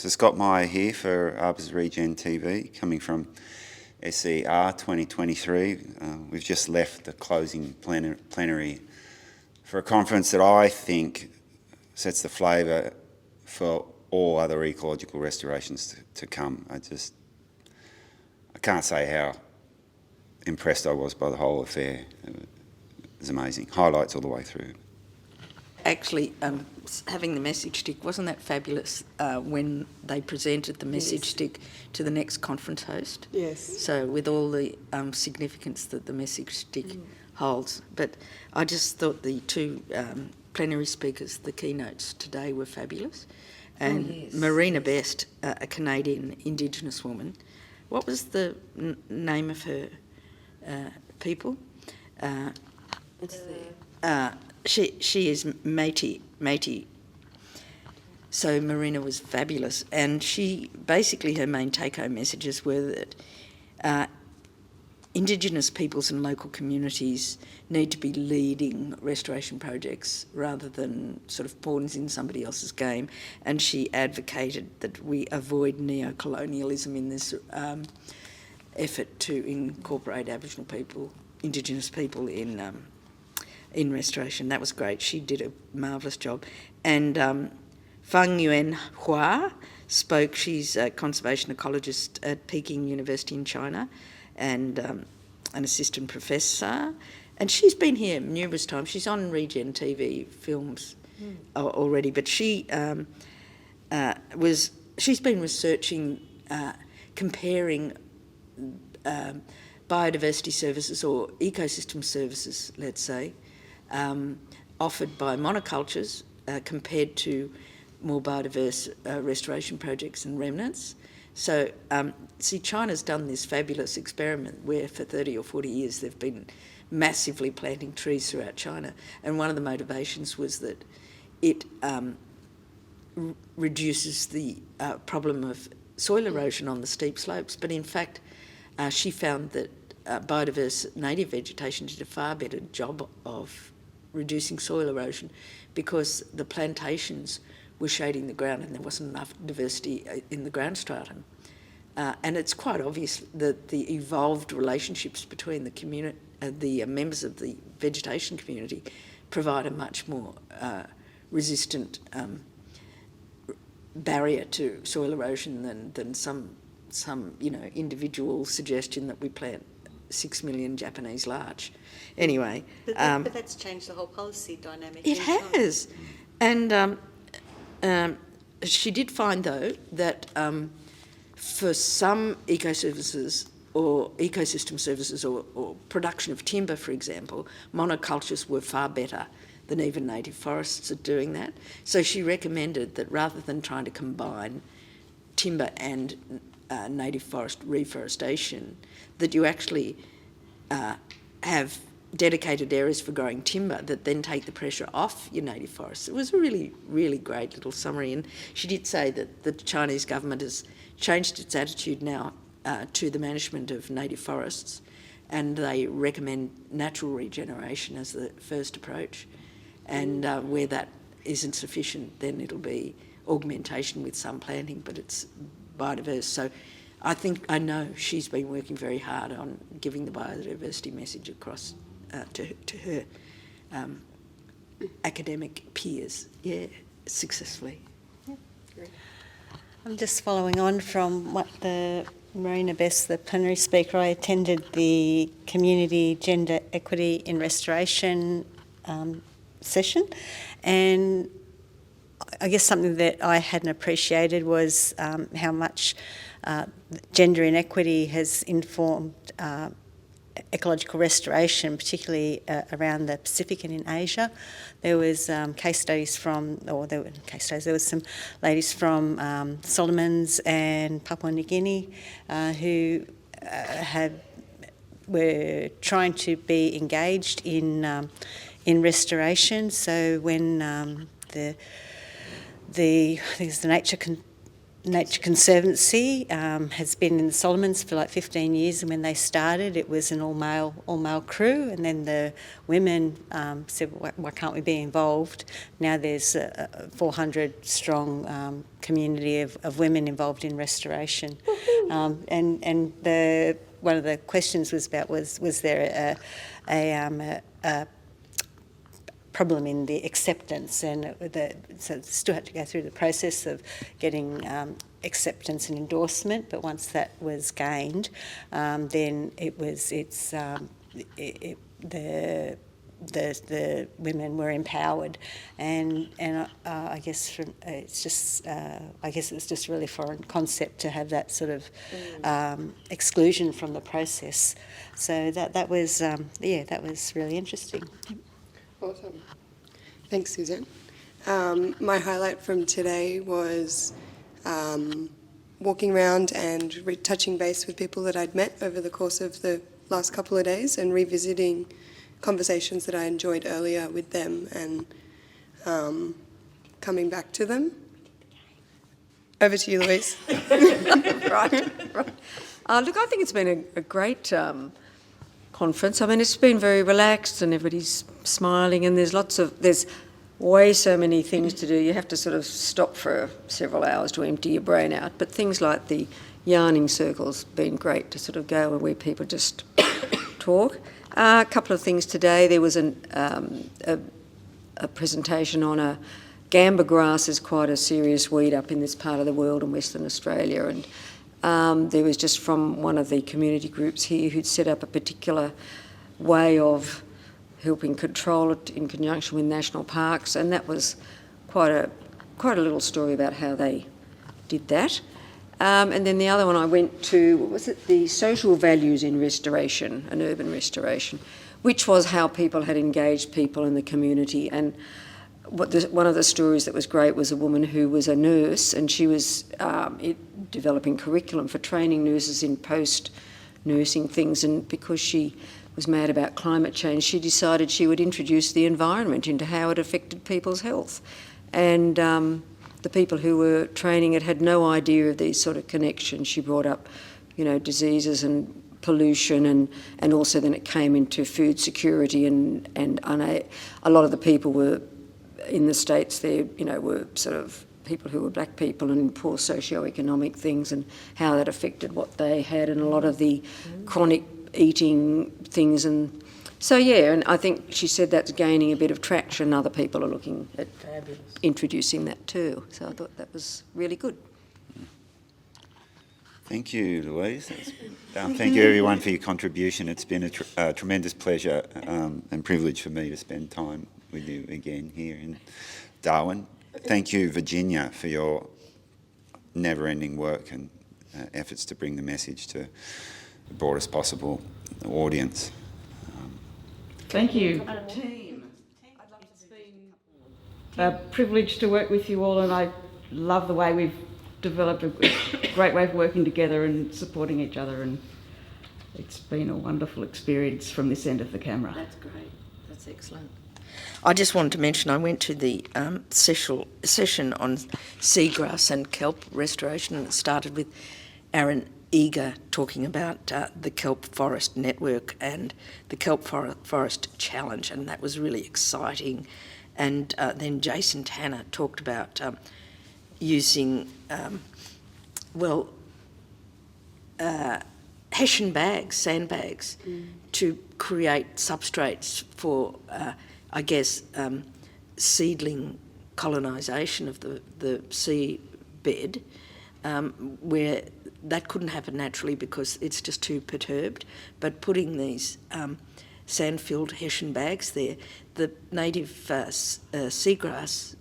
So Scott Meier here for Arbors Regen TV, coming from SER 2023. We've just left the closing plenary for a conference that I think sets the flavour for all other ecological restorations to come. I can't say how impressed I was by the whole affair. It was amazing. Highlights all the way through. Actually, having the message stick, wasn't that fabulous when they presented the message stick to the next conference host? Yes. So with all the significance that the message stick holds. But I just thought the two plenary speakers, the keynotes today, were fabulous. And Marina Best, a Canadian Indigenous woman. What was the name of her people? She is Métis. So Marina was fabulous, and she basically, her main take-home messages were that Indigenous peoples and local communities need to be leading restoration projects rather than sort of pawns in somebody else's game, and she advocated that we avoid neo-colonialism in this effort to incorporate Aboriginal people, Indigenous people in restoration. That was great. She did a marvellous job. And Fang Yuan Hua spoke. She's a conservation ecologist at Peking University in China and an assistant professor. And she's been here numerous times. She's on Regen TV films already, but she's been researching, comparing biodiversity services or ecosystem services, let's say, offered by monocultures compared to more biodiverse restoration projects and remnants. So, China's done this fabulous experiment where for 30 or 40 years they've been massively planting trees throughout China, and one of the motivations was that it reduces the problem of soil erosion on the steep slopes, but in fact she found that biodiverse native vegetation did a far better job of reducing soil erosion because the plantations were shading the ground and there wasn't enough diversity in the ground stratum. And it's quite obvious that the evolved relationships between the community, the members of the vegetation community provide a much more resistant barrier to soil erosion than some individual suggestion that we plant 6 million Japanese larch. Anyway. But that's changed the whole policy dynamic. It has. And she did find, though, that for some ecoservices or ecosystem services or production of timber, for example, monocultures were far better than even native forests at doing that. So she recommended that rather than trying to combine timber and native forest reforestation, that you actually have dedicated areas for growing timber that then take the pressure off your native forests. It was a really, really great little summary, and she did say that the Chinese government has changed its attitude now to the management of native forests, and they recommend natural regeneration as the first approach, and where that isn't sufficient, then it'll be augmentation with some planting, but it's biodiverse. So I know she's been working very hard on giving the biodiversity message across to her academic peers, successfully. Yeah, great. I'm just following on from what the Marina Best, the plenary speaker. I attended the Community Gender Equity in Restoration session, and I guess something that I hadn't appreciated was how much gender inequity has informed ecological restoration, particularly around the Pacific and in Asia. There was case studies there were some ladies from Solomons and Papua New Guinea who were trying to be engaged in restoration. So when the Nature Nature Conservancy has been in the Solomons for like 15 years, and when they started it was an all-male crew, and then the women said, well, why can't we be involved? Now there's a 400 strong community of women involved in restoration. And one of the questions was about was there a problem in the acceptance, and so still had to go through the process of getting acceptance and endorsement. But once that was gained, then the women were empowered, and I guess it was just really foreign concept to have that sort of exclusion from the process. So that was really interesting. Awesome. Thanks, Suzanne. My highlight from today was walking around and touching base with people that I'd met over the course of the last couple of days, and revisiting conversations that I enjoyed earlier with them, and coming back to them. Over to you, Louise. Right. Look, I think it's been a great conference. I mean, it's been very relaxed and everybody's smiling, and there's way so many things to do. You have to sort of stop for several hours to empty your brain out. But things like the yarning circle's been great to sort of go where people just talk. A couple of things today. There was a presentation on gamba grass is quite a serious weed up in this part of the world in Western Australia, and there was just from one of the community groups here who'd set up a particular way of helping control it in conjunction with national parks, and that was quite a little story about how they did that. And then the other one I went to, what was it, the social values in restoration and urban restoration, which was how people had engaged people in the community. And one of the stories that was great was a woman who was a nurse, and she was developing curriculum for training nurses in post-nursing things, and because she was mad about climate change, she decided she would introduce the environment into how it affected people's health. And the people who were training it had no idea of these sort of connections. She brought up, diseases and pollution, and also then it came into food security, and a lot of the people were in the States there, were sort of people who were black people and poor socio-economic things, and how that affected what they had, and a lot of the chronic eating things. And so, yeah, and I think she said that's gaining a bit of traction. Other people are looking at introducing that too. So I thought that was really good. Thank you, Louise. Thank you, everyone, for your contribution. It's been a tremendous pleasure and privilege for me to spend time with you again here in Darwin. Thank you, Virginia, for your never-ending work and efforts to bring the message to the broadest possible audience. Thank you, team. It's been a privilege to work with you all, and I love the way we've developed a great way of working together and supporting each other, and it's been a wonderful experience from this end of the camera. That's great. That's excellent. I just wanted to mention I went to the session on seagrass and kelp restoration, and it started with Aaron Eager talking about the kelp forest network and the kelp forest challenge, and that was really exciting. And then Jason Tanner talked about using hessian bags, sandbags, to create substrates for seedling colonisation of the seabed, where that couldn't happen naturally because it's just too perturbed. But putting these sand-filled hessian bags there, the native seagrass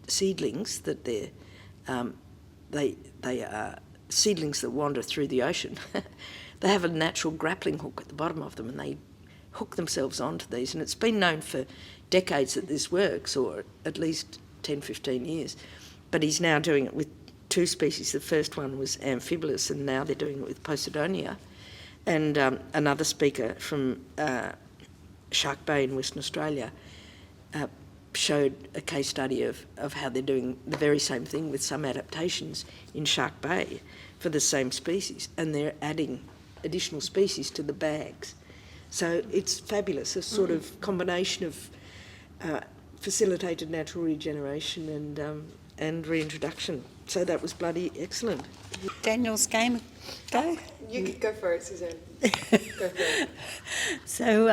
seedlings that they are seedlings that wander through the ocean. They have a natural grappling hook at the bottom of them, and they hook themselves onto these. And it's been known for decades that this works, or at least 10, 15 years. But he's now doing it with two species. The first one was Amphibolus, and now they're doing it with Posidonia. And another speaker from Shark Bay in Western Australia showed a case study of how they're doing the very same thing with some adaptations in Shark Bay for the same species, and they're adding additional species to the bags. So it's fabulous, a sort of combination of facilitated natural regeneration and reintroduction. So that was bloody excellent. Daniel's game go. You could go for it, Suzanne. Go for it. So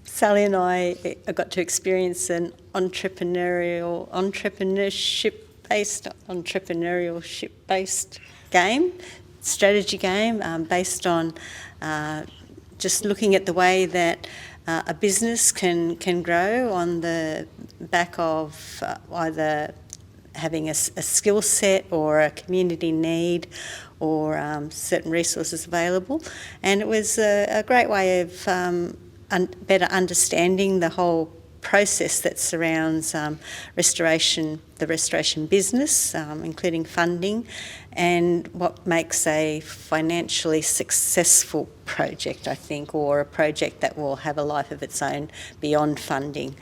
Sally and I got to experience an entrepreneurship-based game, strategy game, based on just looking at the way that a business can grow on the back of either having a skill set or a community need or certain resources available. And it was a great way of better understanding the whole process that surrounds the restoration business, including funding, and what makes a financially successful project, I think, or a project that will have a life of its own beyond funding.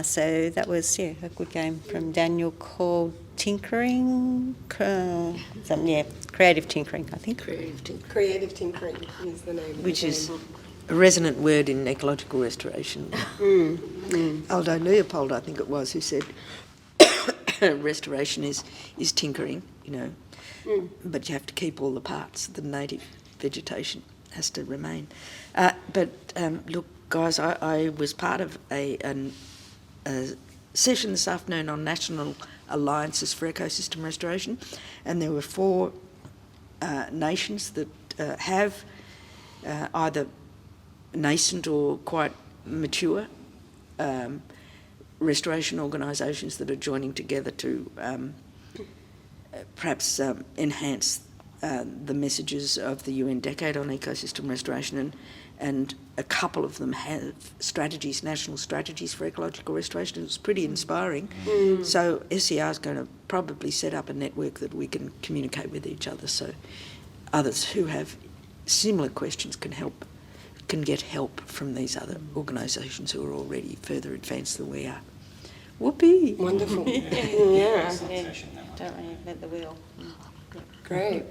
So that was, a good game from Daniel called Tinkering, Creative Tinkering, I think. Creative tinkering is the name of the Which game. is a resonant word in ecological restoration. Aldo Leopold, I think it was, who said restoration is tinkering, but you have to keep all the parts. The native vegetation has to remain. But look, guys, I was part of a session this afternoon on National Alliances for Ecosystem Restoration, and there were 4 nations that have either nascent or quite mature restoration organisations that are joining together to perhaps enhance the messages of the UN Decade on Ecosystem Restoration, and a couple of them have strategies, national strategies for ecological restoration. It was pretty inspiring. So SER is going to probably set up a network that we can communicate with each other, so others who have similar questions can get help from these other organisations who are already further advanced than we are. Whoopee! Wonderful. Yeah. Don't reinvent the wheel. Great.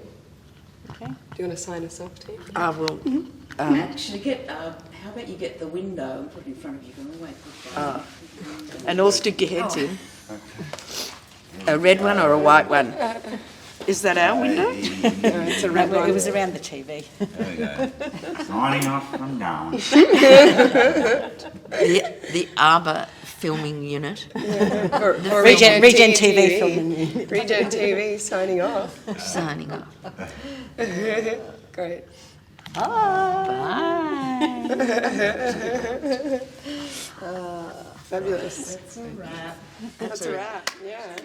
Okay. Do you want to sign us off, Tein? I will. Actually, how about you get the window and put it in front of you? And all stick your heads in. A red one or a white one? Is that our window? It's a red one. It was around the TV. There we go. Signing off from down. The Arbor filming unit. Regen TV filming. Regen TV signing off. Signing off. Great. Bye. Fabulous. That's a wrap. That's a wrap. Yeah.